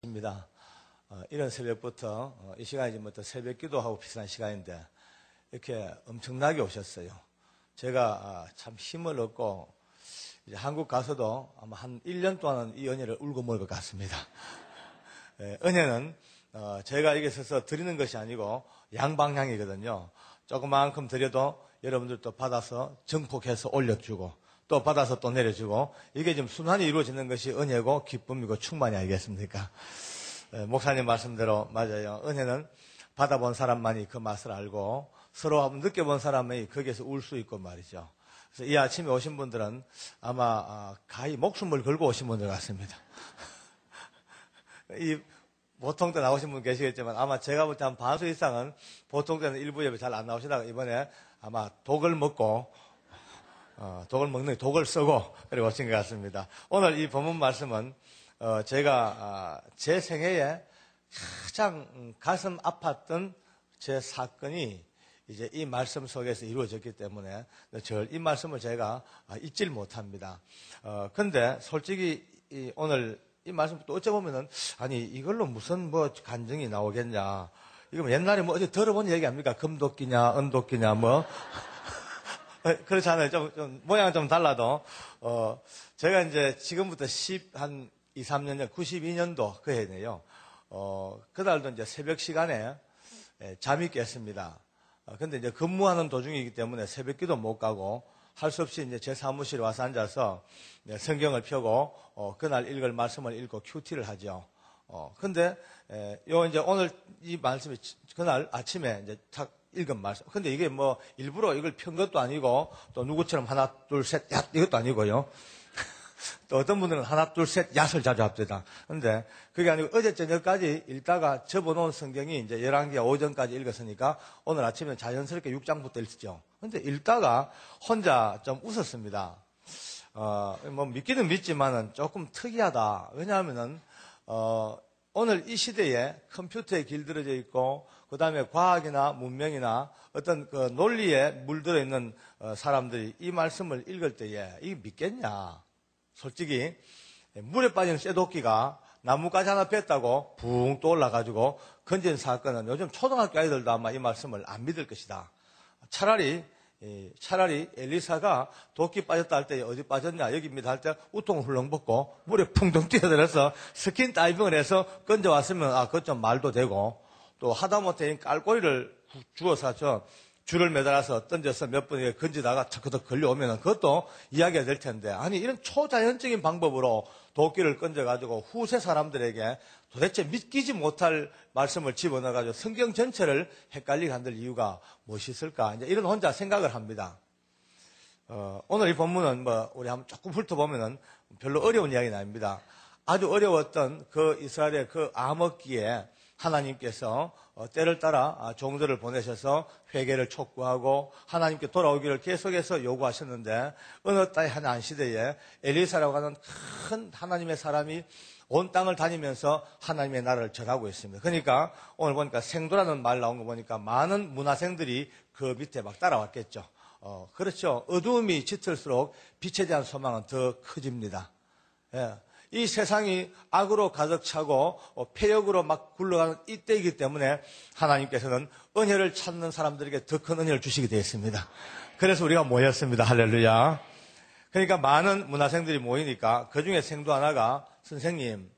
입니다. 이런 새벽부터 이 시간이 지금 새벽 기도하고 비슷한 시간인데 이렇게 엄청나게 오셨어요. 제가 참 힘을 얻고 이제 한국 가서도 아마 한 1년 동안은 이 은혜를 울고 먹을 것 같습니다. 은혜는 제가 여기 서서 드리는 것이 아니고 양방향이거든요. 조그만큼 드려도 여러분들도 받아서 증폭해서 올려주고 또 받아서 또 내려주고 이게 지금 순환이 이루어지는 것이 은혜고 기쁨이고 충만이 아니겠습니까? 목사님 말씀대로 맞아요. 은혜는 받아본 사람만이 그 맛을 알고 서로 한번 느껴본 사람이 거기에서 울 수 있고 말이죠. 그래서 이 아침에 오신 분들은 아마 가히 목숨을 걸고 오신 분들 같습니다. 이 보통 때 나오신 분 계시겠지만 아마 제가 볼 때 한 반수 이상은 보통 때는 일부 예배 잘 안 나오시다가 이번에 아마 독을 먹고 독을 쓰고 그리고 오신 것 같습니다. 오늘 이 본문 말씀은 제가 제 생애에 가장 가슴 아팠던 제 사건이 이제 이 말씀 속에서 이루어졌기 때문에 이 말씀을 제가 잊질 못합니다. 근데 솔직히 오늘 이 말씀부터 어쩌보면은 아니 이걸로 무슨 뭐 간증이 나오겠냐. 이거 옛날에 뭐 어제 들어본 얘기 아닙니까? 금도끼냐 은도끼냐 뭐 그렇잖아요. 좀 모양은 좀 달라도 제가 이제 지금부터 한 2, 3년 전 92년도 그 해네요. 그날도 이제 새벽 시간에 잠이 깼습니다. 근데 이제 근무하는 도중이기 때문에 새벽 기도 못 가고 할 수 없이 이제 제 사무실에 와서 앉아서 성경을 펴고 그날 읽을 말씀을 읽고 큐티를 하죠. 근데 이제 오늘 이 말씀이 그날 아침에 이제 탁 읽은 말씀. 근데 이게 뭐 일부러 이걸 편 것도 아니고 또 누구처럼 하나 둘 셋 얏 이것도 아니고요. 또 어떤 분들은 하나 둘 셋 얏을 자주 합니다. 근데 그게 아니고 어제 저녁까지 읽다가 접어놓은 성경이 이제 11개 오전까지 읽었으니까 오늘 아침에 자연스럽게 6장부터 읽었죠. 근데 읽다가 혼자 좀 웃었습니다. 뭐 믿기는 믿지만은 조금 특이하다. 왜냐하면은 오늘 이 시대에 컴퓨터에 길들여져 있고 그 다음에 과학이나 문명이나 어떤 그 논리에 물들어 있는 사람들이 이 말씀을 읽을 때에 이게 믿겠냐? 솔직히 물에 빠진 쇠도끼가 나뭇가지 하나 뺐다고 붕 또 올라가지고 건진 사건은 요즘 초등학교 아이들도 아마 이 말씀을 안 믿을 것이다. 차라리 엘리사가 도끼 빠졌다 할 때 어디 빠졌냐 여기입니다 할 때 우통을 훌렁 벗고 물에 풍덩 뛰어들어서 스킨 다이빙을 해서 건져왔으면 그것 좀 말도 되고 또 하다못해 깔꼬리를 주워서 줄을 매달아서 던져서 몇 번에 건지다가 척커덕 걸려오면 그것도 이야기가 될 텐데 아니 이런 초자연적인 방법으로 도끼를 건져가지고 후세 사람들에게 도대체 믿기지 못할 말씀을 집어넣어가지고 성경 전체를 헷갈리게 만들 이유가 무엇이 있을까 이제 이런 혼자 생각을 합니다. 오늘 이 본문은 우리 한번 조금 훑어보면은 별로 어려운 이야기는 아닙니다. 아주 어려웠던 그 이스라엘의 그 암흑기에 하나님께서 때를 따라 종들을 보내셔서 회개를 촉구하고 하나님께 돌아오기를 계속해서 요구하셨는데 어느 때의 한 시대에 엘리사라고 하는 큰 하나님의 사람이 온 땅을 다니면서 하나님의 나라를 전하고 있습니다. 그러니까 오늘 보니까 생도라는 말 나온 거 보니까 많은 문화생들이 그 밑에 막 따라왔겠죠. 그렇죠. 어두움이 짙을수록 빛에 대한 소망은 더 커집니다. 예. 이 세상이 악으로 가득 차고 폐역으로 막 굴러가는 이때이기 때문에 하나님께서는 은혜를 찾는 사람들에게 더 큰 은혜를 주시게 되어 있습니다. 그래서 우리가 모였습니다. 할렐루야. 그러니까 많은 문화생들이 모이니까 그중에 생도 하나가 선생님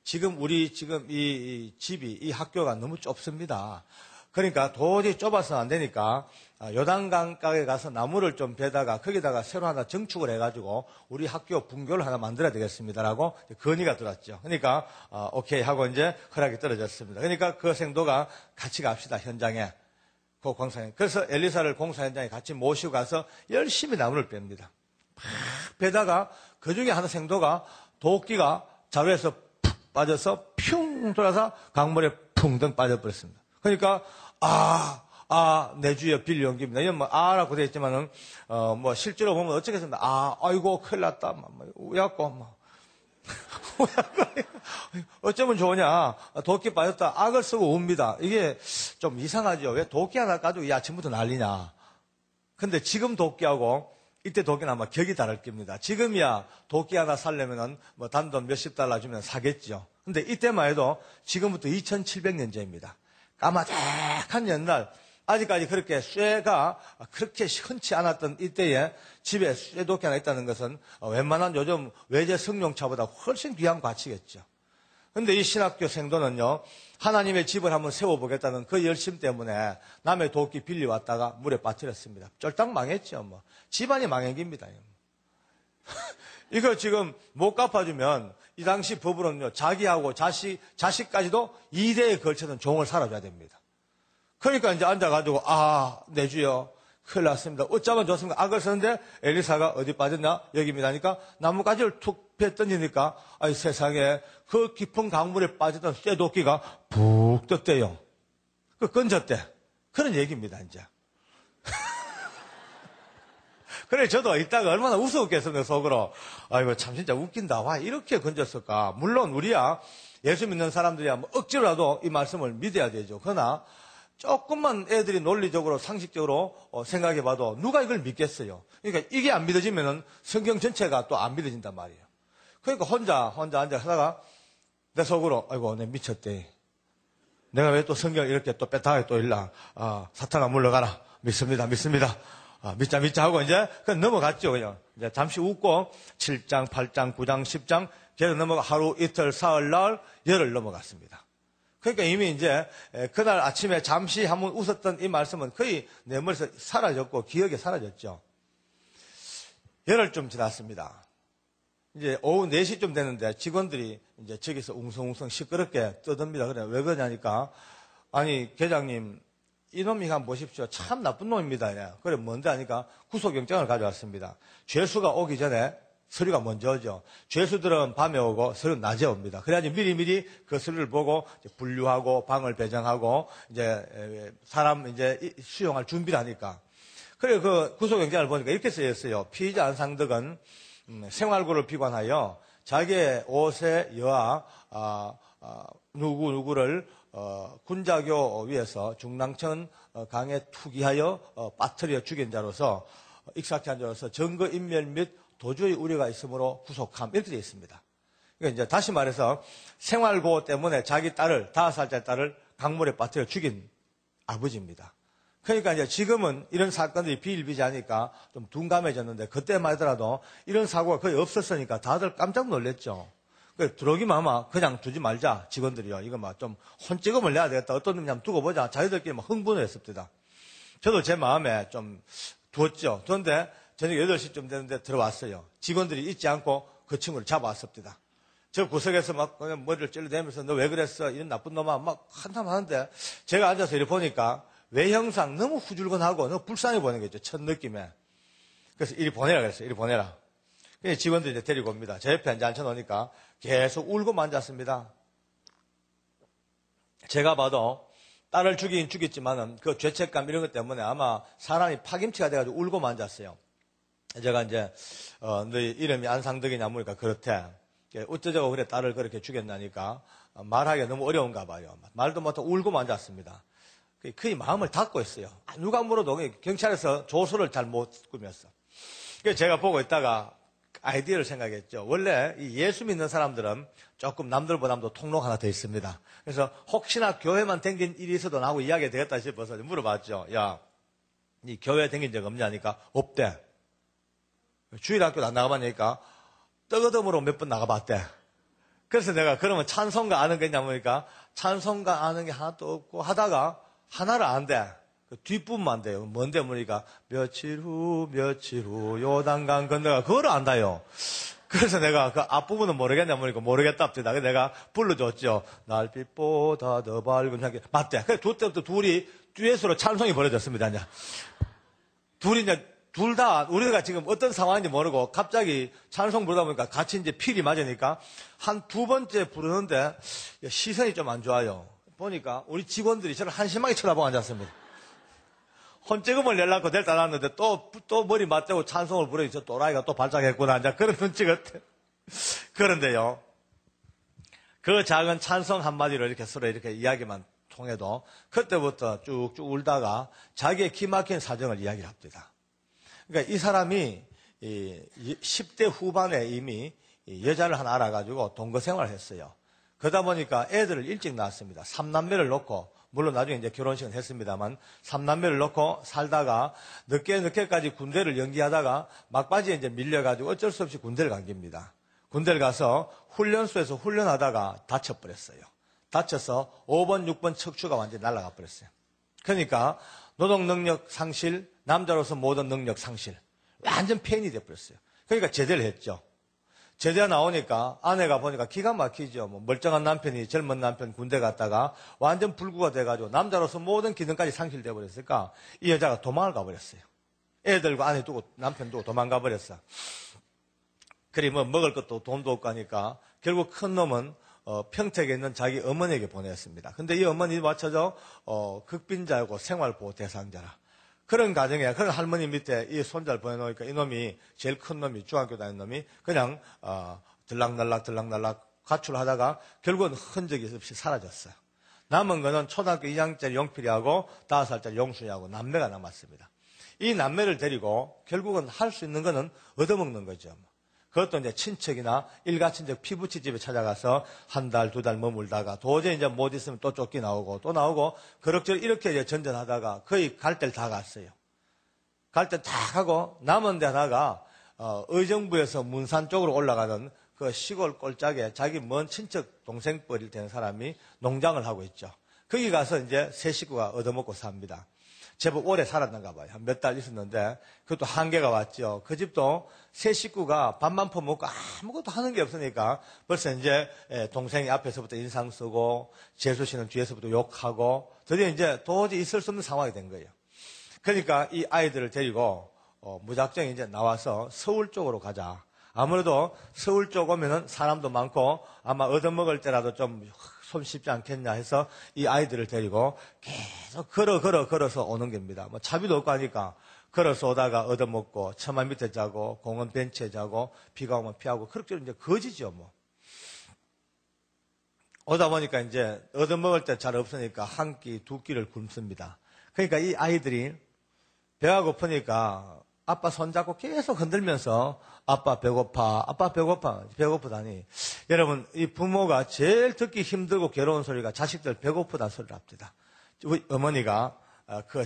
지금 이 집이 이 학교가 너무 좁습니다. 그러니까 도저히 좁아서 안 되니까 요단강가에 가서 나무를 좀 베다가 거기다가 새로 하나 정축을 해가지고 우리 학교 분교를 하나 만들어야 되겠습니다라고 건의가 들어왔죠. 그러니까 오케이 하고 이제 허락이 떨어졌습니다. 그러니까 그 생도가 같이 갑시다 현장에 그 공사에. 그래서 엘리사를 공사 현장에 같이 모시고 가서 열심히 나무를 뺍니다. 막 베다가 그 중에 하나 생도가 도끼가 자루에서 푹 빠져서 퓨 돌아서 강물에 풍덩 빠져버렸습니다. 그러니까 내 주여 빌 용기입니다. 이건 라고 되어 있지만은, 실제로 보면 어쩌겠습니다. 아이고, 큰일 났다. 우야고, 어쩌면 좋으냐. 도끼 빠졌다. 악을 쓰고 웁니다. 이게 좀 이상하죠. 왜 도끼 하나 가지고 이 아침부터 난리냐. 근데 지금 도끼하고 이때 도끼는 아마 격이 다를 겁니다. 지금이야 도끼 하나 살려면은 뭐 단돈 몇십 달러 주면 사겠죠. 근데 이때만 해도 지금부터 2700년째입니다. 까마득한 옛날, 아직까지 그렇게 쇠가 그렇게 흔치 않았던 이때에 집에 쇠도끼 하나 있다는 것은 웬만한 요즘 외제 승용차보다 훨씬 귀한 가치겠죠. 근데 이 신학교 생도는요, 하나님의 집을 한번 세워보겠다는 그 열심 때문에 남의 도끼 빌려왔다가 물에 빠뜨렸습니다. 쫄딱 망했죠, 뭐. 집안이 망행입니다. 이거 지금 못 갚아주면 이 당시 법으로는요, 자기하고 자식까지도 2대에 걸쳐서 종을 살아줘야 됩니다. 그러니까 이제 앉아가지고, 내 주여, 큰일 났습니다. 어쩌면 좋습니까? 악을 썼는데 엘리사가 어디 빠졌나? 여기입니다. 하니까 나뭇가지를 툭 패 던지니까, 세상에 그 깊은 강물에 빠졌던 쇠도끼가 푹 떴대요. 그 건졌대. 그런 얘기입니다, 이제. 그래, 저도 이따가 얼마나 우스웠겠습니까, 속으로. 아이고, 참 진짜 웃긴다. 와, 이렇게 건졌을까? 물론 우리야, 예수 믿는 사람들이야, 뭐 억지로라도 이 말씀을 믿어야 되죠. 그러나, 조금만 애들이 논리적으로, 상식적으로 생각해봐도 누가 이걸 믿겠어요? 그러니까 이게 안 믿어지면은 성경 전체가 또 안 믿어진단 말이에요. 그러니까 혼자 앉아 하다가 내 속으로, 아이고, 내 미쳤대. 내가 왜 또 성경을 이렇게 또 뺐다가 또 일라. 사탄아 물러가라. 믿습니다. 믿자 하고 이제 그냥 넘어갔죠, 그냥. 이제 잠시 웃고 7장, 8장, 9장, 10장 계속 넘어가 하루, 이틀, 사흘, 날, 열흘 넘어갔습니다. 그러니까 이미 이제 그날 아침에 잠시 한번 웃었던 이 말씀은 거의 내 머리에서 사라졌고 기억에 사라졌죠. 열흘쯤 지났습니다. 이제 오후 4시쯤 되는데 직원들이 이제 저기서 웅성웅성 시끄럽게 떠듭니다. 그래, 왜 그러냐니까, 아니, 계장님, 이놈이 한번 보십시오. 참 나쁜 놈입니다. 그래, 뭔데 하니까 구속영장을 가져왔습니다. 죄수가 오기 전에 서류가 먼저 오죠. 죄수들은 밤에 오고 서류는 낮에 옵니다. 그래야지 미리미리 그 서류를 보고 이제 분류하고 방을 배정하고 이제 사람 이제 수용할 준비를 하니까. 그래, 그 구속영장을 보니까 이렇게 쓰였어요. 피의자 안상덕은 생활고를 비관하여 자기의 5세 여아 누구를 군자교 위에서 중랑천 강에 투기하여 빠뜨려 죽인 자로서 익사한 자로서 증거인멸 및 도주의 우려가 있으므로 구속함, 이렇게 되어 있습니다. 그러니까 이제 다시 말해서 생활고 때문에 자기 딸을, 5살짜리 딸을 강물에 빠뜨려 죽인 아버지입니다. 그러니까 이제 지금은 이런 사건들이 비일비재하니까 좀 둔감해졌는데, 그때만 하더라도 이런 사고가 거의 없었으니까 다들 깜짝 놀랐죠. 들어오기만 하면 그냥 두지 말자, 직원들이요. 이거 막 좀 혼찌검을 내야 되겠다. 어떤 놈이 한번 두고 보자. 자기들끼리 막 흥분을 했습니다. 저도 제 마음에 좀 두었죠. 그런데 저녁 8시쯤 되는데 들어왔어요. 직원들이 잊지 않고 그 친구를 잡아왔습니다. 저 구석에서 막 그냥 머리를 찔러대면서 너 왜 그랬어? 이런 나쁜 놈아. 막 한참 하는데 제가 앉아서 이렇게 보니까 외형상 너무 후줄근하고 너무 불쌍해 보이는 거죠. 첫 느낌에. 그래서 이리 보내라 그랬어요. 이리 보내라. 그래서 직원들이 이제 데리고 옵니다. 제 옆에 앉혀놓으니까 계속 울고만 앉았습니다. 제가 봐도 딸을 죽이긴 죽였지만은 그 죄책감 이런 것 때문에 아마 사람이 파김치가 돼가지고 울고만 앉았어요. 제가 이제 너희 이름이 안상덕이냐 물으니까 그렇대. 어쩌자고 그래 딸을 그렇게 죽였나니까 말하기가 너무 어려운가 봐요. 말도 못하고 울고만 앉았습니다. 거의 마음을 닫고 있어요. 누가 물어도 경찰에서 조서를 잘 못 꾸몄어. 그래서 제가 보고 있다가 아이디어를 생각했죠. 원래 이 예수 믿는 사람들은 조금 남들보다도 통로가 하나 더 있습니다. 그래서 혹시나 교회만 댕긴 일이 있어도 나하고 이야기가 되겠다 싶어서 물어봤죠. 야, 니 교회 댕긴 적 없냐니까 없대. 주일학교도 안 나가봤냐니까 떡어덤으로 몇 번 나가봤대. 그래서 내가 그러면 찬송가 아는 게 있냐니까 찬송가 아는 게 하나도 없고 하다가 하나를 안 돼. 그 뒷부분만 돼요. 뭔데 보니까 며칠 후 요단강 건너가 그거를 안다요. 그래서 내가 그 앞부분은 모르겠냐 보니까 모르겠답니다. 그래서 내가 불러줬죠. 날빛보다 더 밝은 향기. 맞대. 그래서 그때부터 둘이 듀엣으로 찬송이 벌어졌습니다. 이제. 둘이 이제 둘 다 우리가 지금 어떤 상황인지 모르고 갑자기 찬송 부르다 보니까 같이 이제 필이 맞으니까 한 2번째 부르는데 시선이 좀 안 좋아요. 보니까 우리 직원들이 저를 한심하게 쳐다보고 앉았습니다. 혼재금을 내려고 데리다 놨는데 또 머리 맞대고 찬송을 부르니 저 또라이가 또 발작했구나. 이제 그런 눈치 같아. 그런데요. 그 작은 찬송 한마디로 이렇게 서로 이렇게 이야기만 통해도 그때부터 쭉쭉 울다가 자기의 기막힌 사정을 이야기를 합니다. 그러니까 이 사람이 이 10대 후반에 이미 여자를 하나 알아가지고 동거 생활을 했어요. 그러다 보니까 애들을 일찍 낳았습니다. 3남매를 놓고, 물론 나중에 이제 결혼식은 했습니다만, 3남매를 놓고 살다가 늦게까지 군대를 연기하다가 막바지에 이제 밀려가지고 어쩔 수 없이 군대를 간 겁니다. 군대를 가서 훈련소에서 훈련하다가 다쳐버렸어요. 다쳐서 5번, 6번 척추가 완전히 날아가 버렸어요. 그러니까 노동 능력 상실, 남자로서 모든 능력 상실, 완전 폐인이 돼버렸어요. 그러니까 제대를 했죠. 제대 나오니까 아내가 보니까 기가 막히죠. 뭐 멀쩡한 남편이 젊은 남편 군대 갔다가 완전 불구가 돼가지고 남자로서 모든 기능까지 상실돼 버렸으니까 이 여자가 도망을 가버렸어요. 애들과 아내 두고 남편 두고 도망가 버렸어. 그리 뭐 먹을 것도 돈도 없고 하니까 결국 큰 놈은 평택에 있는 자기 어머니에게 보냈습니다. 근데 이 어머니 맞춰서 극빈자고 생활보호 대상자라. 그런 가정에, 그런 할머니 밑에 이 손자를 보내놓으니까 이놈이, 제일 큰 놈이, 중학교 다니는 놈이 그냥, 들락날락 가출하다가 결국은 흔적이 없이 사라졌어요. 남은 거는 초등학교 2학년짜리 용필이하고 5살짜리 용순이하고 남매가 남았습니다. 이 남매를 데리고 결국은 할 수 있는 거는 얻어먹는 거죠. 그것도 이제 친척이나 일가친척 피부치 집에 찾아가서 한 달, 2달 머물다가 도저히 이제 못 있으면 또 쫓기 나오고 또 나오고 그럭저럭 이렇게 이제 전전하다가 거의 갈 데를 다 갔어요. 갈 데 다 가고 남은 데 하나가 의정부에서 문산 쪽으로 올라가는 그 시골 꼴짝에 자기 먼 친척 동생뻘이 되는 사람이 농장을 하고 있죠. 거기 가서 이제 세 식구가 얻어먹고 삽니다. 제법 오래 살았는가 봐요. 한 몇 달 있었는데 그것도 한계가 왔죠. 그 집도 세 식구가 밥만 퍼먹고 아무것도 하는 게 없으니까 벌써 이제 동생이 앞에서부터 인상 쓰고 재수 씨는 뒤에서부터 욕하고 드디어 이제 도저히 있을 수 없는 상황이 된 거예요. 그러니까 이 아이들을 데리고 무작정 이제 나와서 서울 쪽으로 가자. 아무래도 서울 쪽 오면은 사람도 많고 아마 얻어먹을 때라도 좀 손 쉽지 않겠냐 해서 이 아이들을 데리고 계속 걸어서 오는 겁니다. 뭐 차비도 없고 하니까 걸어서 오다가 얻어먹고 처마 밑에 자고 공원 벤치에 자고 비가 오면 피하고 그렇게 이제 거지죠 뭐. 오다 보니까 이제 얻어먹을 때 잘 없으니까 한 끼, 두 끼를 굶습니다. 그러니까 이 아이들이 배가 고프니까 아빠 손잡고 계속 흔들면서 아빠 배고파, 아빠 배고프다니. 여러분, 이 부모가 제일 듣기 힘들고 괴로운 소리가 자식들 배고프다는 소리를 합니다. 우리 어머니가,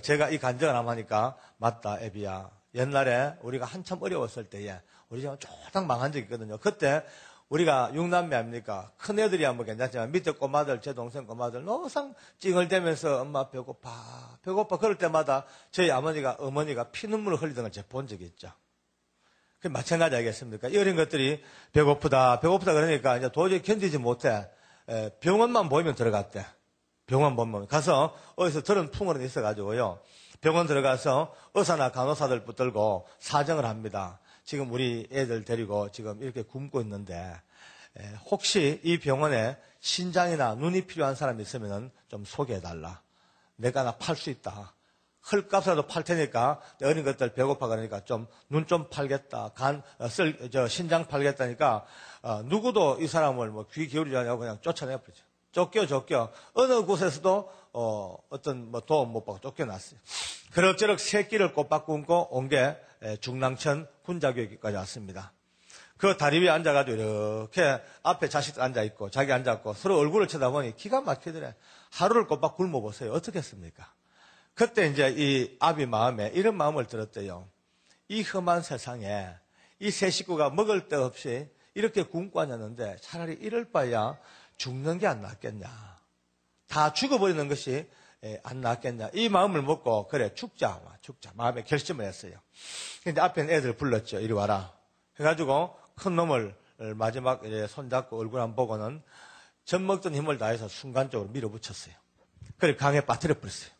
제가 이 간증을 하니까, 맞다, 애비야. 옛날에 우리가 한참 어려웠을 때에 우리 집은 쫄딱 망한 적이 있거든요. 그때 우리가 6남매 아닙니까? 큰 애들이야 뭐 괜찮지만 밑에 꼬마들, 제 동생 꼬마들 노상 찡얼대면서 엄마 배고파. 그럴 때마다 저희 어머니가 피눈물을 흘리던 걸 제가 본 적이 있죠. 그 마찬가지 아니겠습니까? 이 어린 것들이 배고프다 그러니까 이제 도저히 견디지 못해. 병원만 보이면 들어갔대. 병원 보면 가서 어디서 들은 풍어는 있어가지고요. 병원 들어가서 의사나 간호사들 붙들고 사정을 합니다. 지금 우리 애들 데리고 지금 이렇게 굶고 있는데 혹시 이 병원에 신장이나 눈이 필요한 사람이 있으면 좀 소개해달라. 내가 나 팔 수 있다. 헐값이라도 팔 테니까 어린 것들 배고파 그러니까 좀 눈 좀 팔겠다. 신장 팔겠다니까 누구도 이 사람을 뭐 귀 기울이지 않냐고 그냥 쫓아내버리죠. 쫓겨. 어느 곳에서도 어떤 뭐 도움 못 받고 쫓겨났어요. 그럭저럭 새끼를 꼬박 굶고 온 게 중랑천 군자교육까지 왔습니다. 그 다리 위에 앉아가지고 이렇게 앞에 자식들 앉아있고 자기 앉아있고 서로 얼굴을 쳐다보니 기가 막히더래. 하루를 꼬박 굶어보세요. 어떻겠습니까? 그때 이제 이 아비 마음에 이런 마음을 들었대요. 이 험한 세상에 이 세 식구가 먹을 데 없이 이렇게 굶고 앉았는데 차라리 이럴 바야 죽는 게 안 낫겠냐. 다 죽어버리는 것이 안 낫겠냐. 이 마음을 먹고 그래 죽자. 마음에 결심을 했어요. 근데 앞에 있는 애들 불렀죠. 이리 와라. 해가지고 큰 놈을 마지막 손잡고 얼굴 한번 보고는 젖 먹던 힘을 다해서 순간적으로 밀어붙였어요. 그래 강에 빠뜨려 버렸어요.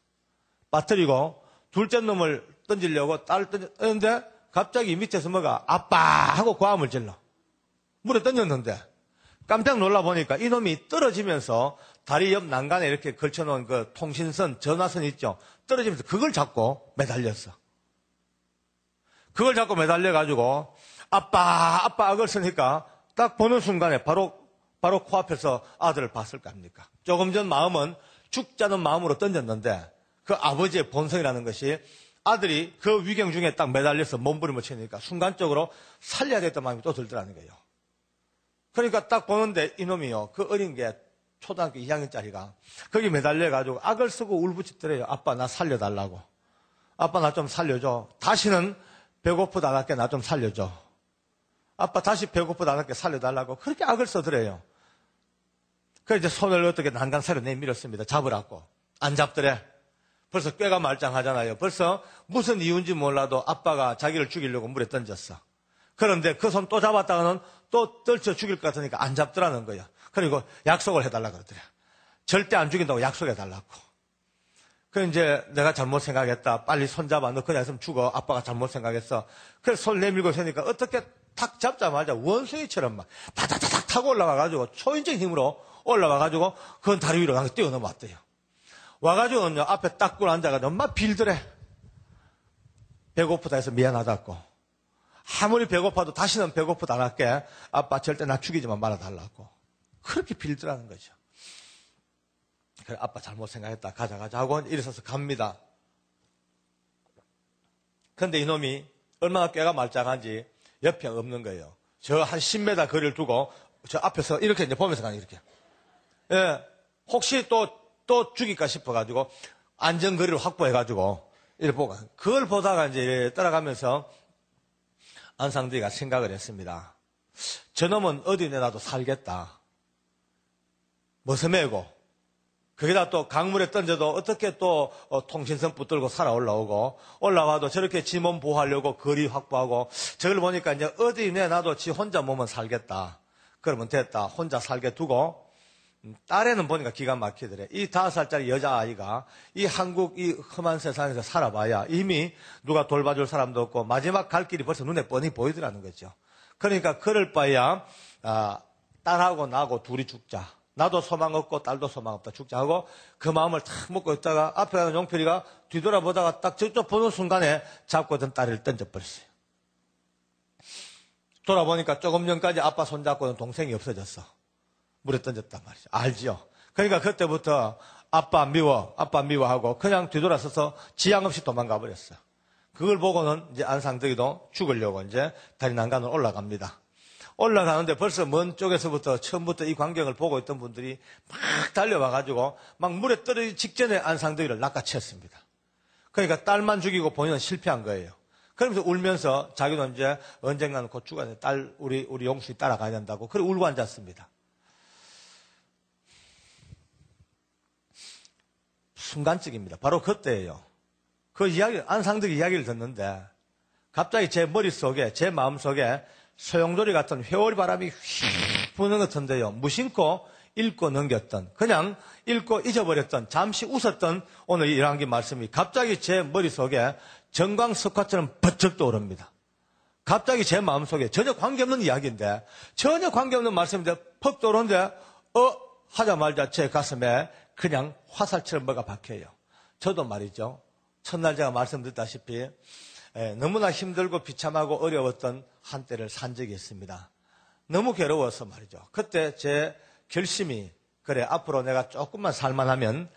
빠뜨리고 둘째 놈을 던지려고 딸을 던졌는데 갑자기 밑에서 뭐가 아빠 하고 고함을 질러. 물에 던졌는데 깜짝 놀라 보니까 이놈이 떨어지면서 다리 옆 난간에 이렇게 걸쳐놓은 그 통신선, 전화선 있죠. 떨어지면서 그걸 잡고 매달렸어. 그걸 잡고 매달려가지고 아빠 악을 쓰니까 딱 보는 순간에 바로 코앞에서 아들을 봤을 거 아닙니까? 조금 전 마음은 죽자는 마음으로 던졌는데 그 아버지의 본성이라는 것이 아들이 그 위경 중에 딱 매달려서 몸부림을 치니까 순간적으로 살려야 되겠다는 마음이 또 들더라는 거예요. 그러니까 딱 보는데 이놈이요. 그 어린 게 초등학교 2학년짜리가 거기 매달려가지고 악을 쓰고 울부짖더래요. 아빠 나 살려달라고. 아빠 나 좀 살려줘. 다시는 배고프다 안 할게 나 좀 살려줘. 아빠 다시 배고프다 안 할게 살려달라고 그렇게 악을 써더래요. 그래서 이제 손을 어떻게 난간새로 내밀었습니다. 잡으라고. 안 잡더래. 벌써 꾀가 말짱하잖아요. 벌써 무슨 이유인지 몰라도 아빠가 자기를 죽이려고 물에 던졌어. 그런데 그 손 또 잡았다가는 또 떨쳐 죽일 것 같으니까 안 잡더라는 거야. 그리고 약속을 해달라 그러더래. 절대 안 죽인다고 약속해달라고. 그 이제 내가 잘못 생각했다. 빨리 손 잡아. 너 그냥 있으면 죽어. 아빠가 잘못 생각했어. 그래서 손 내밀고 있으니까 어떻게 탁 잡자마자 원숭이처럼 막 다다다닥 타고 올라와가지고 초인적인 힘으로 올라와가지고 그건 다리 위로 뛰어넘어왔대요. 와가지고는요 앞에 딱 꿇어 앉아가지고 막 빌더래. 배고프다 해서 미안하다고. 아무리 배고파도 다시는 배고프다 안 할게. 아빠 절대 나 죽이지만 말아달라고. 그렇게 빌더라는 거죠. 그래 아빠 잘못 생각했다. 가자 하고 일어서서 갑니다. 그런데 이놈이 얼마나 꾀가 말짱한지 옆에 없는 거예요. 저 한 10m 거리를 두고 저 앞에서 이렇게 이제 보면서 가는 이렇게. 예, 혹시 또 죽일까 싶어가지고 안전거리를 확보해가지고 이렇게 보고 그걸 보다가 이제 따라가면서 안상대가 생각을 했습니다. 저놈은 어디 내놔도 살겠다. 머슴애고 거기다 또 강물에 던져도 어떻게 또 통신선 붙들고 살아 올라와도 저렇게 지 몸 보호하려고 거리 확보하고 저걸 보니까 이제 어디 내놔도 지 혼자 몸은 살겠다. 그러면 됐다. 혼자 살게 두고 딸애는 보니까 기가 막히더래. 이 5살짜리 여자아이가 이 한국 이 험한 세상에서 살아봐야 이미 누가 돌봐줄 사람도 없고 마지막 갈 길이 벌써 눈에 뻔히 보이더라는 거죠. 그러니까 그럴 바에야 딸하고 나하고 둘이 죽자. 나도 소망 없고 딸도 소망 없다 죽자 하고 그 마음을 탁 먹고 있다가 앞에 가는 용필이가 뒤돌아보다가 딱 저쪽 보는 순간에 잡고 있던 딸을 던져버렸어요. 돌아보니까 조금 전까지 아빠 손잡고 있는 동생이 없어졌어. 물에 던졌단 말이죠. 알지요? 그러니까 그때부터 아빠 미워 하고 그냥 뒤돌아서서 지향 없이 도망가 버렸어요. 그걸 보고는 이제 안상덕이도 죽으려고 이제 다리 난간을 올라갑니다. 올라가는데 벌써 먼 쪽에서부터 처음부터 이 광경을 보고 있던 분들이 막 달려와가지고 막 물에 떨어지기 직전에 안상덕이를 낚아챘습니다. 그러니까 딸만 죽이고 본인은 실패한 거예요. 그러면서 울면서 자기는 이제 언젠가는 곧 죽어야 돼. 딸, 우리 용순이 따라가야 된다고. 그래 울고 앉았습니다. 순간적입니다. 바로 그때예요. 그 이야기, 안상덕 이야기를 듣는데 갑자기 제 머릿속에, 제 마음속에 소용돌이 같은 회오리 바람이 휙 부는 것 같은데요. 무심코 읽고 넘겼던, 그냥 읽고 잊어버렸던, 잠시 웃었던 오늘 이 열왕기 말씀이 갑자기 제 머릿속에 정광석화처럼 번쩍 떠오릅니다. 갑자기 제 마음속에 전혀 관계없는 이야기인데, 전혀 관계없는 말씀인데 퍽 떠오르는데 하자마자 제 가슴에 그냥 화살처럼 뭐가 박혀요. 저도 말이죠. 첫날 제가 말씀드렸다시피 너무나 힘들고 비참하고 어려웠던 한때를 산 적이 있습니다. 너무 괴로워서 말이죠. 그때 제 결심이 그래 앞으로 내가 조금만 살만하면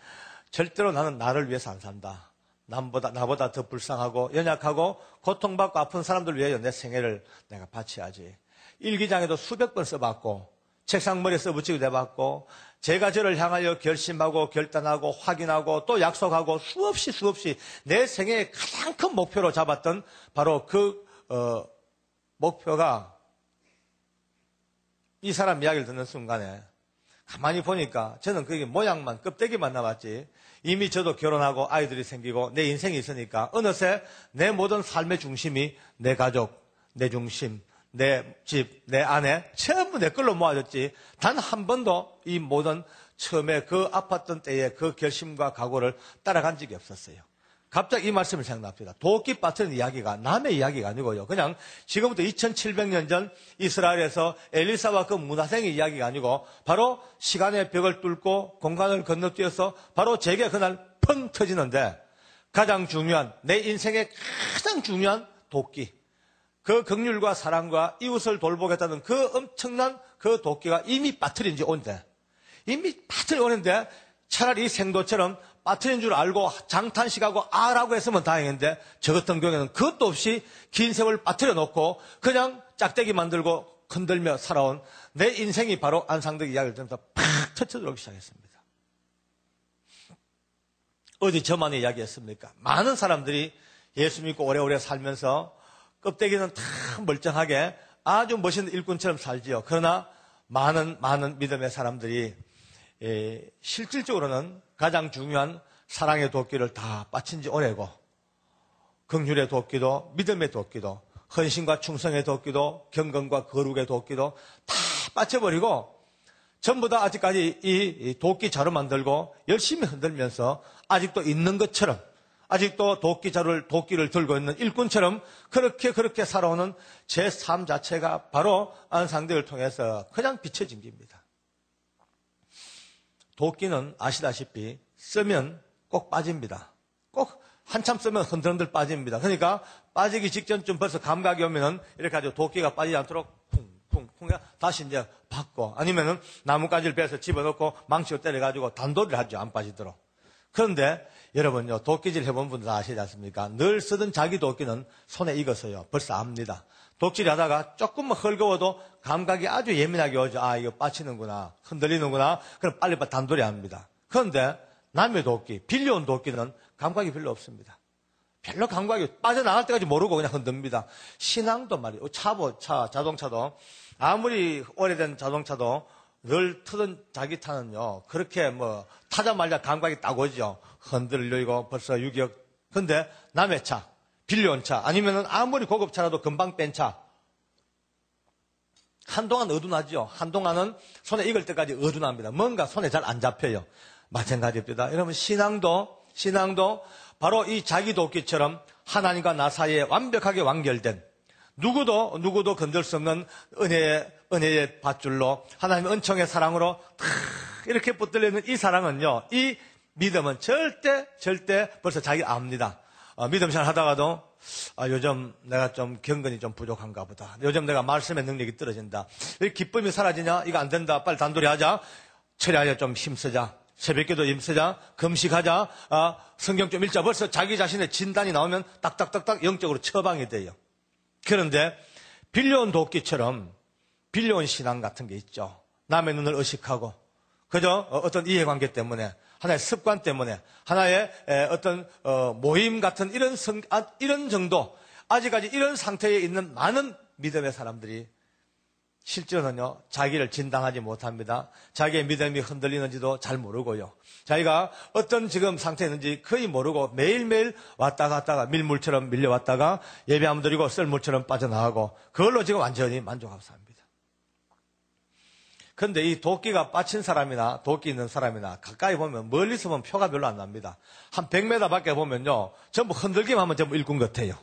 절대로 나는 나를 위해서 안 산다. 나보다 더 불쌍하고 연약하고 고통받고 아픈 사람들 위해 내 생애를 내가 바쳐야지. 일기장에도 수백 번 써봤고 책상 머리에 써붙이고 내봤고 제가 저를 향하여 결심하고 결단하고 확인하고 또 약속하고 수없이 내 생애의 가장 큰 목표로 잡았던 바로 그 목표가 이 사람 이야기를 듣는 순간에 가만히 보니까 저는 그게 모양만 껍데기만 남았지 이미 저도 결혼하고 아이들이 생기고 내 인생이 있으니까 어느새 내 모든 삶의 중심이 내 가족, 내 중심, 내 집, 내 아내 전부 내 걸로 모아졌지 단 한 번도 이 모든 처음에 그 아팠던 때의 그 결심과 각오를 따라간 적이 없었어요. 갑자기 이 말씀을 생각납니다. 도끼 빠뜨린 이야기가 남의 이야기가 아니고요. 그냥 지금부터 2700년 전 이스라엘에서 엘리사와 그 문화생의 이야기가 아니고 바로 시간의 벽을 뚫고 공간을 건너뛰어서 바로 제게 그날 펑 터지는데 가장 중요한 내 인생의 가장 중요한 도끼 그 긍휼과 사랑과 이웃을 돌보겠다는 그 엄청난 그 도끼가 이미 빠뜨린 지 온데 이미 빠뜨려 오는데 차라리 이 생도처럼 빠트린 줄 알고 장탄식하고 아라고 했으면 다행인데 저 같은 경우에는 그것도 없이 긴 세월 빠트려 놓고 그냥 짝대기 만들고 흔들며 살아온 내 인생이 바로 안상덕 이야기를 들으면서 팍 터쳐들어오기 시작했습니다. 어디 저만 이야기했습니까? 많은 사람들이 예수 믿고 오래오래 살면서 껍데기는 다 멀쩡하게 아주 멋있는 일꾼처럼 살지요. 그러나 많은 믿음의 사람들이 실질적으로는 가장 중요한 사랑의 도끼를 다 빠친 지 오래고 긍휼의 도끼도 믿음의 도끼도 헌신과 충성의 도끼도 경건과 거룩의 도끼도 다 빠쳐버리고 전부 다 아직까지 이 도끼 자루 만들고 열심히 흔들면서 아직도 있는 것처럼 아직도 도끼를 들고 있는 일꾼처럼 그렇게 살아오는 제 삶 자체가 바로 안상덕을 통해서 그냥 비춰진 겁니다. 도끼는 아시다시피 쓰면 꼭 빠집니다. 꼭 한참 쓰면 흔들흔들 빠집니다. 그러니까 빠지기 직전쯤 벌써 감각이 오면은 이렇게 아주 도끼가 빠지지 않도록 쿵쿵쿵 다시 이제 받고 아니면은 나뭇가지를 베서 집어넣고 망치로 때려가지고 단도리를 하죠. 안 빠지도록. 그런데 여러분요, 도끼질 해본 분들 다 아시지 않습니까? 늘 쓰던 자기 도끼는 손에 익어서요. 벌써 압니다. 도끼질 하다가 조금만 헐거워도 감각이 아주 예민하게 오죠. 아, 이거 빠치는구나. 흔들리는구나. 그럼 빨리 단도리 합니다. 그런데 남의 도끼, 빌려온 도끼는 감각이 별로 없습니다. 별로 감각이 빠져나갈 때까지 모르고 그냥 흔듭니다. 신앙도 말이에요. 자동차도 아무리 오래된 자동차도 늘 트던 자기 차는요. 그렇게 타자마자 감각이 딱 오죠. 흔들리고 벌써 유격. 근데 남의 차, 빌려온 차, 아니면은 아무리 고급차라도 금방 뺀 차. 한동안 어둔하죠. 한동안은 손에 익을 때까지 어둔합니다. 뭔가 손에 잘 안 잡혀요. 마찬가지입니다. 여러분 신앙도 바로 이 자기 도끼처럼 하나님과 나 사이에 완벽하게 완결된 누구도 건들 수 없는 은혜의 밧줄로 하나님의 은총의 사랑으로 이렇게 붙들리는 이 사랑은요. 이 믿음은 절대 벌써 자기 압니다. 믿음 생활 하다가도 요즘 내가 좀 경건이 좀 부족한가 보다. 요즘 내가 말씀의 능력이 떨어진다. 왜 기쁨이 사라지냐? 이거 안 된다. 빨리 단도리 하자. 철야에 좀 힘쓰자. 새벽기도 힘쓰자. 금식하자. 성경 좀 읽자. 벌써 자기 자신의 진단이 나오면 딱딱딱딱 영적으로 처방이 돼요. 그런데 빌려온 도끼처럼 빌려온 신앙 같은 게 있죠. 남의 눈을 의식하고 그저 어떤 이해관계 때문에 하나의 습관 때문에 하나의 어떤 모임 같은 이런 정도 아직까지 이런 상태에 있는 많은 믿음의 사람들이 실제로는요 자기를 진단하지 못합니다. 자기의 믿음이 흔들리는지도 잘 모르고요. 자기가 어떤 지금 상태에 있는지 거의 모르고 매일매일 왔다 갔다가 밀물처럼 밀려왔다가 예배 안 드리고 썰물처럼 빠져나가고 그걸로 지금 완전히 만족하고 삽니다. 그런데 이 도끼가 빠친 사람이나 도끼 있는 사람이나 가까이 보면 멀리서 보면 표가 별로 안 납니다. 한 100m 밖에 보면요 전부 흔들기만 하면 전부 일꾼 같아요.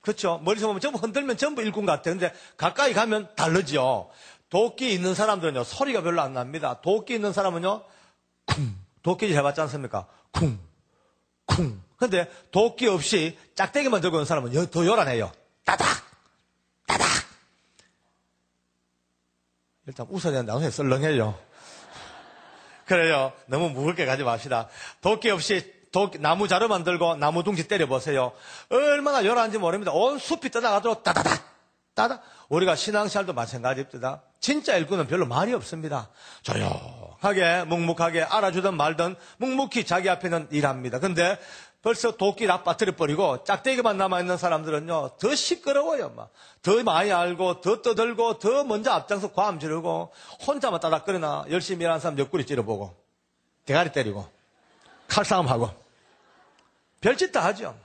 그렇죠? 멀리서 보면 전부 흔들면 전부 일꾼 같아요. 근데 가까이 가면 다르죠. 도끼 있는 사람들은요 소리가 별로 안 납니다. 도끼 있는 사람은요 쿵 도끼질 해봤지 않습니까? 쿵 쿵. 근데 도끼 없이 짝대기만 들고 있는 사람은 더 요란해요. 따닥 따닥. 일단 웃어야 되는데 나중에 썰렁해요. 그래요. 너무 무겁게 가지 맙시다. 도끼 없이 나무 자루 만들고 나무 둥지 때려보세요. 얼마나 요란한지 모릅니다. 온 숲이 떠나가도록 따다닥 따다. 우리가 신앙생활도 마찬가지입니다. 진짜 일꾼은 별로 말이 없습니다. 조용하게 묵묵하게 알아주든 말든 묵묵히 자기 앞에는 일합니다. 근데 벌써 도끼를 빠뜨려버리고 짝대기만 남아있는 사람들은요 더 시끄러워요. 더 많이 알고 더 떠들고 더 먼저 앞장서 과음 지르고 혼자만 따닥거리나 열심히 일하는 사람 옆구리 찌르보고 대가리 때리고 칼싸움하고 별짓 다 하죠.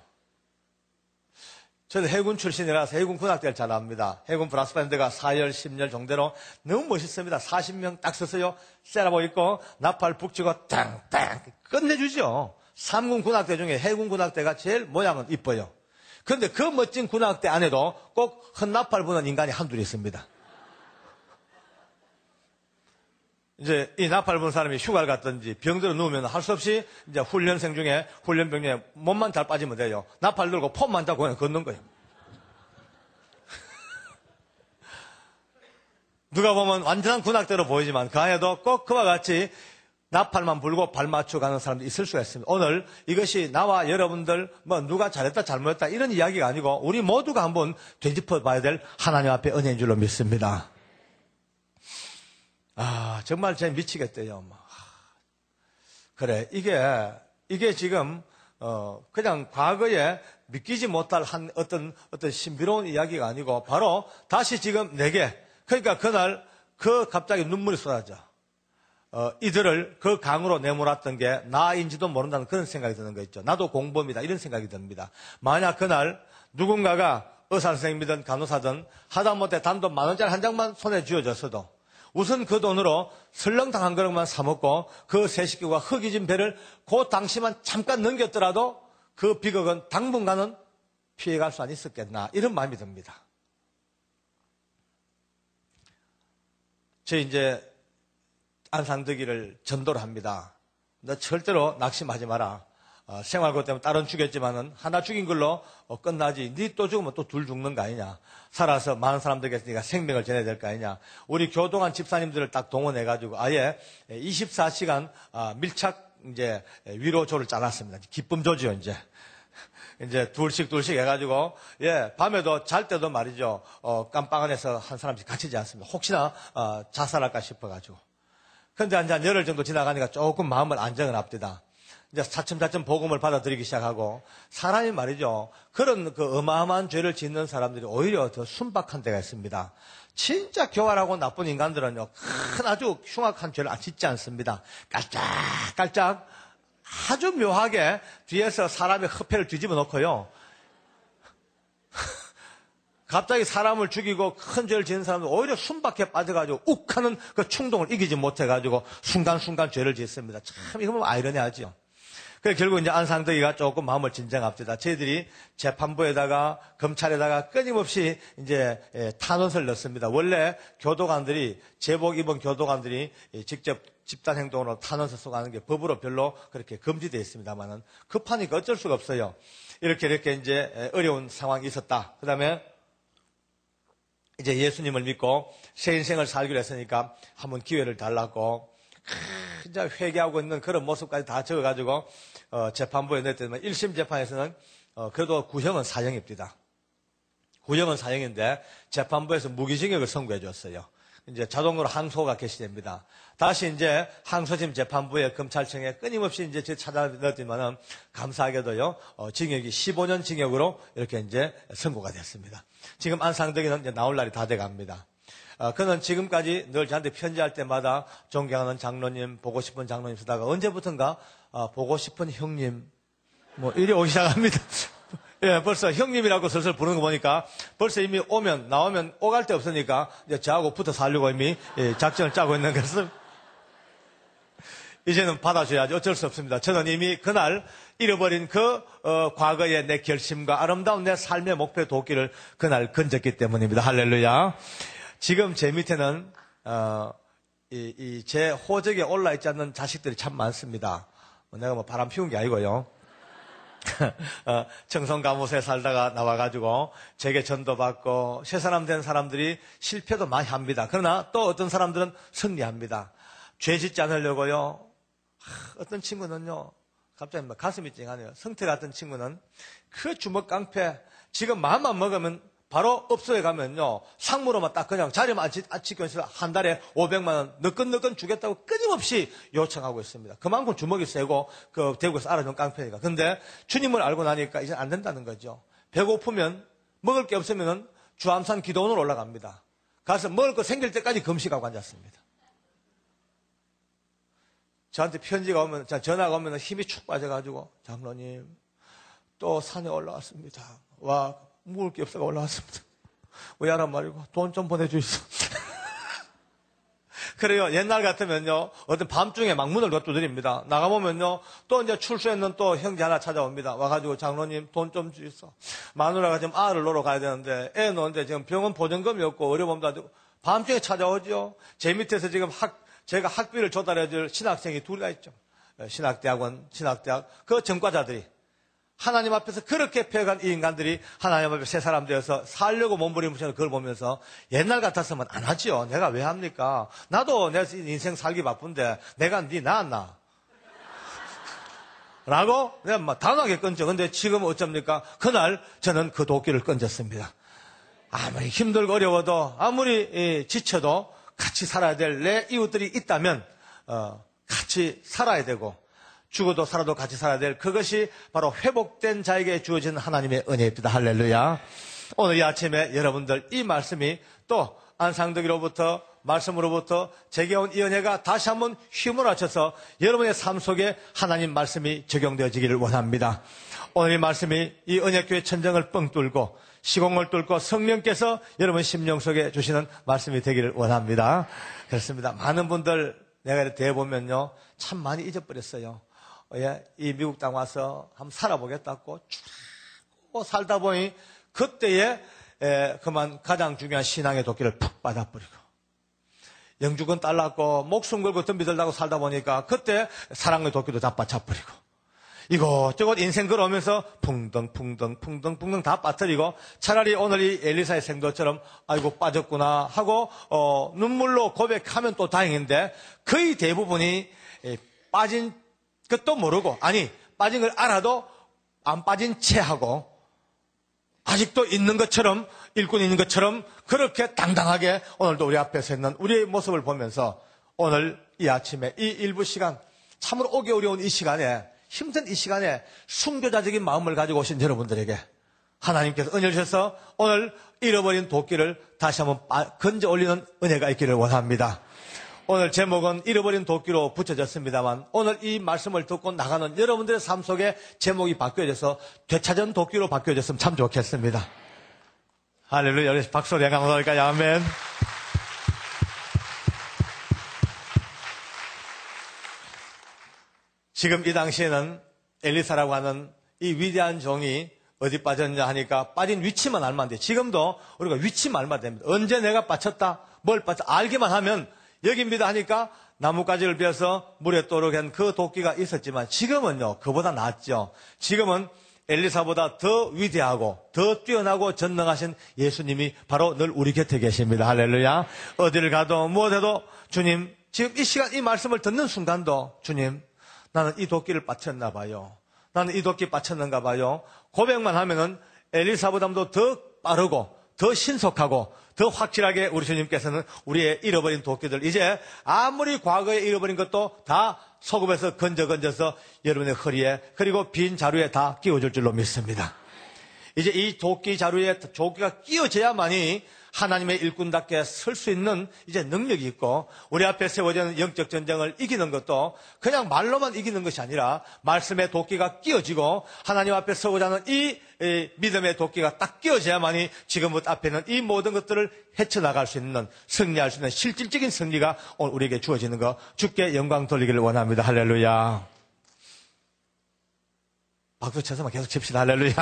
저는 해군 출신이라서 해군 군악대를 잘 압니다. 해군 브라스밴드가 4열, 10열 정대로 너무 멋있습니다. 40명 딱 서서요. 쎄라보 있고 나팔 북치고 땅땅 끝내주죠. 3군 군악대 중에 해군 군악대가 제일 모양은 이뻐요. 그런데 그 멋진 군악대 안에도 꼭 헛나팔 부는 인간이 한둘 있습니다. 이제 이 나팔 부는 사람이 휴가를 갔든지 병들어 누우면 할 수 없이 이제 훈련생 중에 훈련병 중에 몸만 잘 빠지면 돼요. 나팔 들고 폼만 잡고 그냥 걷는 거예요. 누가 보면 완전한 군악대로 보이지만 그 안에도 꼭 그와 같이 나팔만 불고 발 맞추고 가는 사람도 있을 수가 있습니다. 오늘 이것이 나와 여러분들 뭐 누가 잘했다 잘못했다 이런 이야기가 아니고 우리 모두가 한번 되짚어 봐야 될 하나님 앞에 은혜인 줄로 믿습니다. 정말 제 미치겠대요. 그래, 이게 지금, 그냥 과거에 믿기지 못할 어떤 신비로운 이야기가 아니고, 바로 다시 지금 내게, 그러니까 그날 갑자기 눈물이 쏟아져. 이들을 그 강으로 내몰았던 게 나인지도 모른다는 그런 생각이 드는 거 있죠. 나도 공범이다. 이런 생각이 듭니다. 만약 그날 누군가가 의사 선생님이든 간호사든 하다못해 단돈 10,000원짜리 한 장만 손에 쥐어줬어도 우선 그 돈으로 설렁탕 한 그릇만 사먹고 그 세 식구가 흙이진 배를 그 당시만 잠깐 넘겼더라도 그 비극은 당분간은 피해갈 수 안 있었겠나 이런 마음이 듭니다. 이제 안산더기를 전도를 합니다. 너 절대로 낙심하지 마라. 생활고 때문에 딸은 죽였지만은 하나 죽인 걸로 끝나지. 니 또 죽으면 또 둘 죽는 거 아니냐. 살아서 많은 사람들에게 네가 생명을 전해야 될 거 아니냐. 우리 교동한 집사님들을 딱 동원해가지고 아예 24시간 밀착 이제 위로조를 짜놨습니다. 기쁨 조지요 이제 둘씩 해가지고 밤에도 잘 때도 말이죠. 깜빡 안에서 한 사람씩 갇히지 않습니다. 혹시나 자살할까 싶어가지고. 근데 한 열흘 정도 지나가니까 조금 마음을 안정을 합니다. 이제 차츰차츰 복음을 받아들이기 시작하고 사람이 말이죠. 그런 그 어마어마한 죄를 짓는 사람들이 오히려 더 순박한 데가 있습니다. 진짜 교활하고 나쁜 인간들은요. 큰 아주 흉악한 죄를 짓지 않습니다. 깔짝깔짝 아주 묘하게 뒤에서 사람의 허패를 뒤집어 놓고요. 갑자기 사람을 죽이고 큰 죄를 지은 사람은 오히려 순박해 빠져가지고 욱 하는 그 충동을 이기지 못해가지고 순간순간 죄를 짓습니다. 참 이거 보면 아이러니하죠. 그래서 결국 이제 안상덕이가 조금 마음을 진정합니다. 저희들이 재판부에다가 검찰에다가 끊임없이 이제 탄원서를 넣습니다. 원래 교도관들이 제복 입은 교도관들이 직접 집단 행동으로 탄원서 써가는 게 법으로 별로 그렇게 금지되어 있습니다만은 급하니까 어쩔 수가 없어요. 이렇게 이제 어려운 상황이 있었다. 그다음에 이제 예수님을 믿고 새 인생을 살기로 했으니까 한번 기회를 달라고 진짜 회개하고 있는 그런 모습까지 다 적어가지고 재판부에 냈더니 1심 재판에서는 그래도 구형은 사형입니다. 구형은 사형인데 재판부에서 무기징역을 선고해 줬어요. 이제 자동으로 항소가 개시됩니다. 다시 이제 항소심 재판부에 검찰청에 끊임없이 이제 찾아냈더니만은 감사하게도요 징역이 15년 징역으로 이렇게 이제 선고가 됐습니다. 지금 안상덕이는 이제 나올 날이 다 돼갑니다. 그는 지금까지 늘 저한테 편지할 때마다 존경하는 장로님, 보고 싶은 장로님 쓰다가 언제부턴가 보고 싶은 형님 뭐 이리 오기 시작합니다. 예, 벌써 형님이라고 슬슬 부르는 거 보니까 벌써 이미 나오면 오갈 데 없으니까 이제 저하고 붙어 살려고 이미 작전을 짜고 있는 것을 이제는 받아줘야지 어쩔 수 없습니다. 저는 이미 그날 잃어버린 과거의 내 결심과 아름다운 내 삶의 목표 도끼를 그날 건졌기 때문입니다. 할렐루야. 지금 제 밑에는 제 호적에 올라있지 않는 자식들이 참 많습니다. 내가 뭐 바람 피운 게 아니고요. 청송가무소에 살다가 나와가지고 제게 전도받고 새 사람 된 사람들이 실패도 많이 합니다. 그러나 또 어떤 사람들은 승리합니다. 죄 짓지 않으려고요. 어떤 친구는요 갑자기 막 가슴이 찡하네요. 성태 같은 친구는 그 주먹 깡패 지금 마음만 먹으면 바로 업소에 가면요 상무로만 딱 그냥 자리만 지키고 있어서 한 달에 500만 원 너끈너끈 주겠다고 끊임없이 요청하고 있습니다. 그만큼 주먹이 세고 그 대구에서 알아준 깡패니까. 근데 주님을 알고 나니까 이제 안 된다는 거죠. 배고프면 먹을 게 없으면 주암산 기도원으로 올라갑니다. 가서 먹을 거 생길 때까지 금식하고 앉았습니다. 저한테 편지가 오면 전화가 오면 힘이 축 빠져가지고 장로님 또 산에 올라왔습니다. 와 먹을 게 없어가 올라왔습니다. 왜 하란 말이고 돈 좀 보내주이소. 그래요. 옛날 같으면요 어떤 밤중에 막 문을 두드립니다. 나가보면요 또 이제 출소했는 또 형제 하나 찾아옵니다. 와가지고 장로님 돈 좀 주이소. 마누라가 지금 아를 놓으러 가야 되는데 애 놓는데 지금 병원 보증금이 없고 어려움도 안 되고 밤중에 찾아오죠. 제 밑에서 지금 제가 학비를 조달해줄 신학생이 둘이나 있죠. 신학대학원, 신학대학 그 전과자들이 하나님 앞에서 그렇게 배워간 이 인간들이 하나님 앞에 새 사람 되어서 살려고 몸부림치는 그걸 보면서 옛날 같았으면 안 하지요. 내가 왜 합니까? 나도 내 인생 살기 바쁜데 내가 네 나았나? 라고 내가 막 단호하게 끊죠. 근데 지금 어쩝니까? 그날 저는 그 도끼를 끊었습니다. 아무리 힘들고 어려워도 아무리 지쳐도 같이 살아야 될 내 이웃들이 있다면 같이 살아야 되고 죽어도 살아도 같이 살아야 될 그것이 바로 회복된 자에게 주어진 하나님의 은혜입니다. 할렐루야. 오늘 이 아침에 여러분들 이 말씀이 또 안상덕이로부터 말씀으로부터 제게 온 이 은혜가 다시 한번 휘몰아쳐서 여러분의 삶 속에 하나님 말씀이 적용되어지기를 원합니다. 오늘 이 말씀이 이 은혜교회 천정을 뻥 뚫고 시공을 뚫고 성령께서 여러분 심령 속에 주시는 말씀이 되기를 원합니다. 그렇습니다. 많은 분들 내가 이렇게 대해보면요 참 많이 잊어버렸어요. 이 미국 땅 와서 한번 살아보겠다고 쭉 살다 보니 그때에 그만 가장 중요한 신앙의 도끼를 푹 받아버리고 영주권 딸랐고 목숨 걸고 덤비들다고 살다 보니까 그때 사랑의 도끼도 다 빠쳐버리고 이것저것 인생 걸어오면서 풍덩 다 빠뜨리고 차라리 오늘 이 엘리사의 생도처럼 아이고 빠졌구나 하고 눈물로 고백하면 또 다행인데 거의 대부분이 빠진 것도 모르고 아니 빠진 걸 알아도 안 빠진 채 하고 아직도 있는 것처럼 일꾼 있는 것처럼 그렇게 당당하게 오늘도 우리 앞에서 있는 우리의 모습을 보면서 오늘 이 아침에 이 일부 시간 참으로 오기 어려운 이 시간에 힘든 이 시간에 순교자적인 마음을 가지고 오신 여러분들에게 하나님께서 은혜를 주셔서 오늘 잃어버린 도끼를 다시 한번 건져 올리는 은혜가 있기를 원합니다. 오늘 제목은 잃어버린 도끼로 붙여졌습니다만 오늘 이 말씀을 듣고 나가는 여러분들의 삶 속에 제목이 바뀌어져서 되찾은 도끼로 바뀌어졌으면 참 좋겠습니다. 할렐루야. 박수로 영광받을까요? 아멘. 지금 이 당시에는 엘리사라고 하는 이 위대한 종이 어디 빠졌냐 하니까 빠진 위치만 알면 돼. 지금도 우리가 위치만 알면 됩니다. 언제 내가 빠졌다, 뭘 빠졌다 알기만 하면 여기입니다 하니까 나뭇가지를 베어서 물에 떠오르게 그 도끼가 있었지만 지금은요 그보다 낫죠. 지금은 엘리사보다 더 위대하고 더 뛰어나고 전능하신 예수님이 바로 늘 우리 곁에 계십니다. 할렐루야. 어디를 가도 무엇해도 주님 지금 이 시간 이 말씀을 듣는 순간도 주님 나는 이 도끼를 빠쳤나 봐요. 나는 이 도끼 빠쳤는가 봐요. 고백만 하면은 엘리사보다도 더 빠르고 더 신속하고 더 확실하게 우리 주님께서는 우리의 잃어버린 도끼들 이제 아무리 과거에 잃어버린 것도 다 소금에서 건져서 여러분의 허리에 그리고 빈 자루에 다 끼워줄 줄로 믿습니다. 이제 이 도끼 자루에 도끼가 끼워져야만이 하나님의 일꾼답게 설 수 있는 이제 능력이 있고 우리 앞에 세워지는 영적 전쟁을 이기는 것도 그냥 말로만 이기는 것이 아니라 말씀의 도끼가 끼워지고 하나님 앞에 서고자 하는 이 믿음의 도끼가 딱 끼워져야만이 지금부터 앞에 있는 이 모든 것들을 헤쳐나갈 수 있는 승리할 수 있는 실질적인 승리가 오늘 우리에게 주어지는 거 주께 영광 돌리기를 원합니다. 할렐루야. 박수 쳐서만 계속 칩시다. 할렐루야.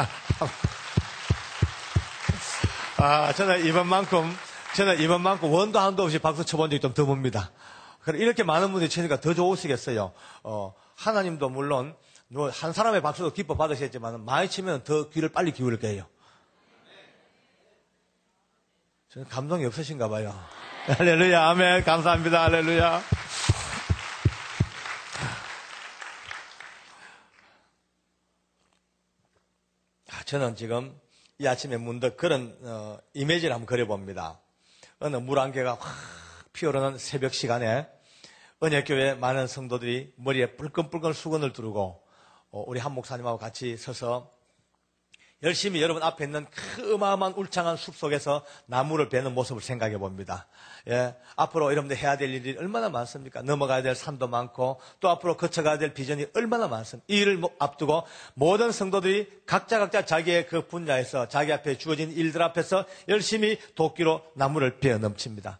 저는 이번만큼 원도 한도 없이 박수 쳐본 적이 좀 드뭅니다. 이렇게 많은 분들이 치니까 더 좋으시겠어요. 하나님도 물론 한 사람의 박수도 기뻐 받으시겠지만 많이 치면 더 귀를 빨리 기울일 거예요. 저는 감동이 없으신가 봐요. 할렐루야. 아멘. 감사합니다. 할렐루야. 저는 지금 이 아침에 문득 그런 이미지를 한번 그려봅니다. 어느 물 한 개가 확 피어오르는 새벽 시간에 은혜교회 많은 성도들이 머리에 뿔끈뿔끈 수건을 두르고 우리 한 목사님하고 같이 서서 열심히 여러분 앞에 있는 그 어마어마한 울창한 숲 속에서 나무를 베는 모습을 생각해 봅니다. 예, 앞으로 여러분들 해야 될 일이 얼마나 많습니까? 넘어가야 될 산도 많고 또 앞으로 거쳐가야 될 비전이 얼마나 많습니까? 이 일을 앞두고 모든 성도들이 각자 자기의 그 분야에서 자기 앞에 주어진 일들 앞에서 열심히 도끼로 나무를 베어 넘칩니다.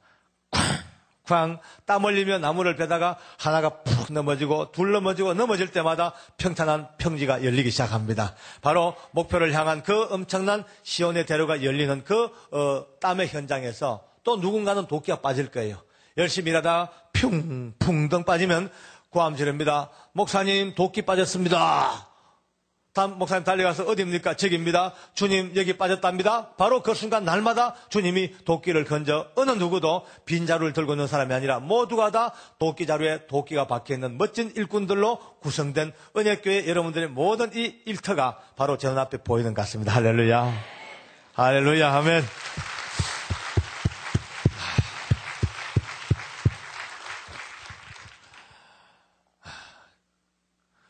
쾅 땀 흘리며 나무를 베다가 하나가 푹 넘어지고 둘 넘어지고 넘어질 때마다 평탄한 평지가 열리기 시작합니다. 바로 목표를 향한 그 엄청난 시온의 대로가 열리는 그 땀의 현장에서 또 누군가는 도끼가 빠질 거예요. 열심히 일하다 붕덩 빠지면 고함 지릅니다. 목사님 도끼 빠졌습니다. 목사님 달려가서 어디입니까? 저기입니다. 주님 여기 빠졌답니다. 바로 그 순간 날마다 주님이 도끼를 건져 어느 누구도 빈자루를 들고 있는 사람이 아니라 모두가 다 도끼 자루에 도끼가 박혀있는 멋진 일꾼들로 구성된 은혜교회 여러분들의 모든 이 일터가 바로 제 눈앞에 보이는 것 같습니다. 할렐루야. 할렐루야. 아멘.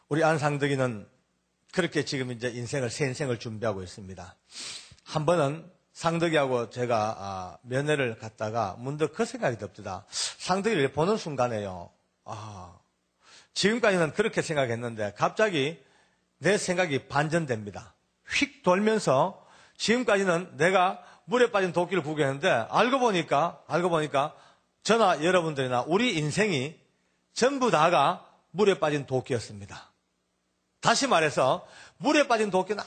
우리 안상덕이는 그렇게 지금 이제 새 인생을 준비하고 있습니다. 한 번은 상덕이하고 제가 면회를 갔다가 문득 그 생각이 듭니다. 상덕이를 보는 순간에요. 지금까지는 그렇게 생각했는데 갑자기 내 생각이 반전됩니다. 휙 돌면서 지금까지는 내가 물에 빠진 도끼를 구경했는데 알고 보니까 저나 여러분들이나 우리 인생이 전부 다가 물에 빠진 도끼였습니다. 다시 말해서 물에 빠진 도끼는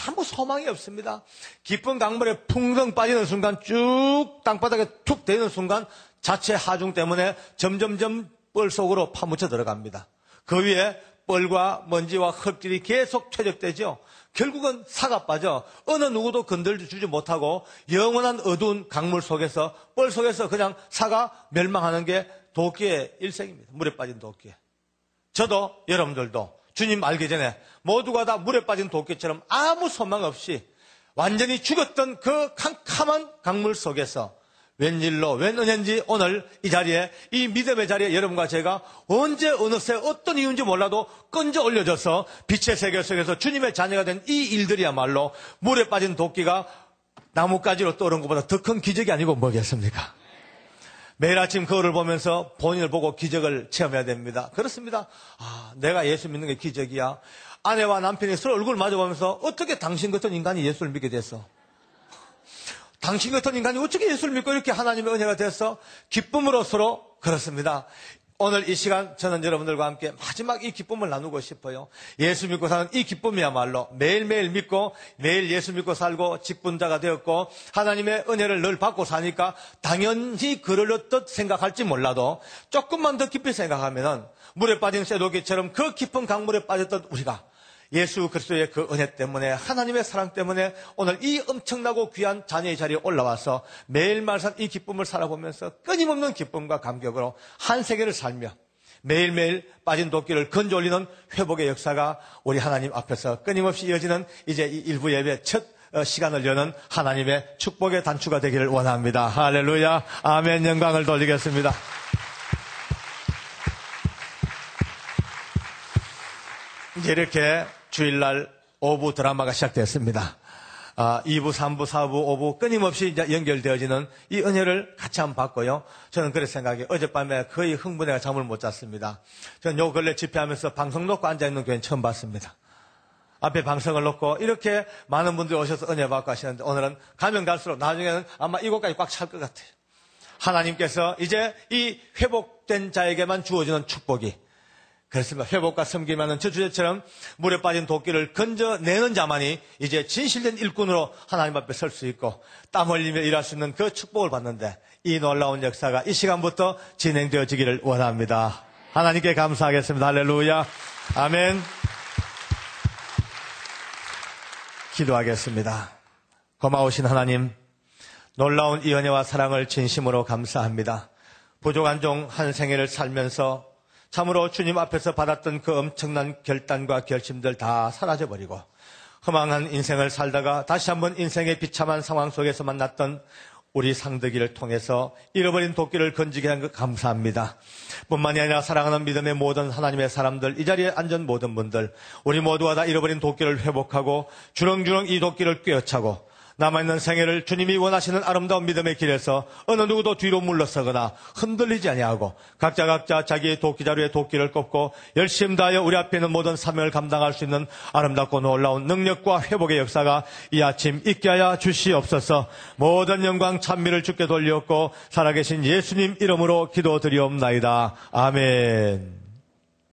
아무 소망이 없습니다. 깊은 강물에 풍덩 빠지는 순간 쭉 땅바닥에 툭 대는 순간 자체 하중 때문에 점점점 뻘 속으로 파묻혀 들어갑니다. 그 위에 뻘과 먼지와 흙들이 계속 퇴적되죠. 결국은 사가 빠져 어느 누구도 건들주지 못하고 영원한 어두운 강물 속에서 뻘 속에서 그냥 사가 멸망하는 게 도끼의 일생입니다. 물에 빠진 도끼. 저도 여러분들도 주님 알기 전에 모두가 다 물에 빠진 도끼처럼 아무 소망 없이 완전히 죽었던 그 캄캄한 강물 속에서 웬일로 웬 은혜인지 오늘 이 자리에 이 믿음의 자리에 여러분과 제가 언제 어느새 어떤 이유인지 몰라도 끈져 올려져서 빛의 세계 속에서 주님의 자녀가 된 이 일들이야말로 물에 빠진 도끼가 나뭇가지로 떠오른 것보다 더 큰 기적이 아니고 뭐겠습니까? 매일 아침 거울을 보면서 본인을 보고 기적을 체험해야 됩니다. 그렇습니다. 내가 예수 믿는 게 기적이야. 아내와 남편이 서로 얼굴 마주보면서 어떻게 당신 같은 인간이 예수를 믿게 됐어? 당신 같은 인간이 어떻게 예수를 믿고 이렇게 하나님의 은혜가 됐어? 기쁨으로 서로 그렇습니다. 오늘 이 시간 저는 여러분들과 함께 마지막 이 기쁨을 나누고 싶어요. 예수 믿고 사는 이 기쁨이야말로 매일매일 믿고 매일 예수 믿고 살고 직분자가 되었고 하나님의 은혜를 늘 받고 사니까 당연히 그러려듯 생각할지 몰라도 조금만 더 깊이 생각하면은 물에 빠진 쇠도끼처럼 그 깊은 강물에 빠졌던 우리가 예수 그리스도의 그 은혜 때문에 하나님의 사랑 때문에 오늘 이 엄청나고 귀한 자녀의 자리에 올라와서 매일마다 이 기쁨을 살아보면서 끊임없는 기쁨과 감격으로 한 세계를 살며 매일매일 빠진 도끼를 건져 올리는 회복의 역사가 우리 하나님 앞에서 끊임없이 이어지는 이제 이 일부 예배 첫 시간을 여는 하나님의 축복의 단추가 되기를 원합니다. 할렐루야. 아멘. 영광을 돌리겠습니다. 이제 이렇게 주일날 오부 드라마가 시작됐습니다. 2부, 3부, 4부, 5부 끊임없이 이제 연결되어지는 이 은혜를 같이 한번 봤고요. 저는 그렇게 생각해요. 어젯밤에 거의 흥분해가 잠을 못 잤습니다. 저는 요 근래 집회하면서 방송 놓고 앉아있는 교회는 처음 봤습니다. 앞에 방송을 놓고 이렇게 많은 분들이 오셔서 은혜 받고 하시는데 오늘은 가면 갈수록 나중에는 아마 이곳까지 꽉 찰 것 같아요. 하나님께서 이제 이 회복된 자에게만 주어지는 축복이 그렇습니다. 회복과 섬김하는 저 주제처럼 물에 빠진 도끼를 건져내는 자만이 이제 진실된 일꾼으로 하나님 앞에 설 수 있고 땀 흘리며 일할 수 있는 그 축복을 받는데 이 놀라운 역사가 이 시간부터 진행되어지기를 원합니다. 하나님께 감사하겠습니다. 할렐루야. 아멘. 기도하겠습니다. 고마우신 하나님, 놀라운 이 은혜와 사랑을 진심으로 감사합니다. 부족한 종 한 생애를 살면서 참으로 주님 앞에서 받았던 그 엄청난 결단과 결심들 다 사라져버리고 허망한 인생을 살다가 다시 한번 인생의 비참한 상황 속에서 만났던 우리 상덕이를 통해서 잃어버린 도끼를 건지게 한 것 감사합니다. 뿐만이 아니라 사랑하는 믿음의 모든 하나님의 사람들, 이 자리에 앉은 모든 분들, 우리 모두가 다 잃어버린 도끼를 회복하고 주렁주렁 이 도끼를 꿰어차고 남아있는 생애를 주님이 원하시는 아름다운 믿음의 길에서 어느 누구도 뒤로 물러서거나 흔들리지 아니하고 각자 자기의 도끼자루에 도끼를 꼽고 열심 다하여 우리 앞에 있는 모든 사명을 감당할 수 있는 아름답고 놀라운 능력과 회복의 역사가 이 아침 있게 하여 주시옵소서. 모든 영광 찬미를 주께 돌리었고 살아계신 예수님 이름으로 기도드리옵나이다. 아멘.